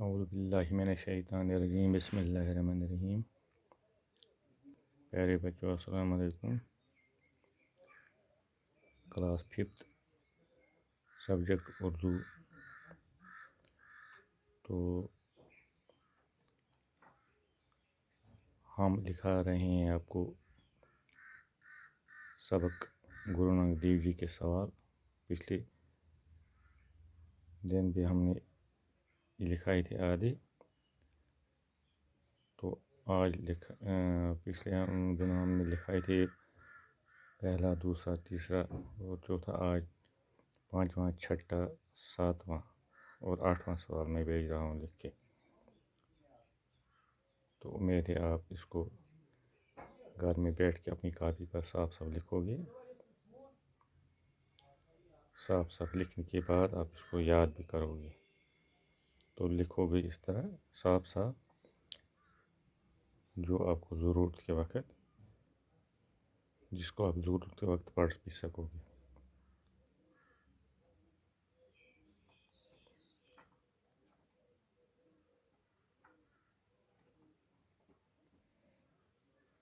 اعوذ باللہ من الشیطان الرجیم، بسم اللہ الرحمن الرحیم۔ پیارے بچوں، السلام علیکم۔ Class 5 subject Urdu. تو ہم لکھا رہے ہیں آپ کو سبق گرو نانک دیو جی کے سوال۔ پچھلے دن بھی ہم نے یہ لکھائے تھے آدھے، تو آج پچھلے دن ہم نے لکھائے تھے پہلا، دوسرا، تیسرا اور چوتھا۔ آج 5واں، 6واں، 7واں اور 8واں سوال میں بھیج رہا ہوں لکھ کے۔ تو امید ہے آپ اس کو گھر میں بیٹھ کے اپنی کاپی پر صاف صاف لکھو گے۔ صاف صاف لکھنے کے بعد آپ اس کو یاد بھی کرو گے۔ تو لکھو گے اس طرح صاف صاف، جو آپ کو ضرورت کے وقت، جس کو آپ ضرورت کے وقت پڑھ بھی سکو گے۔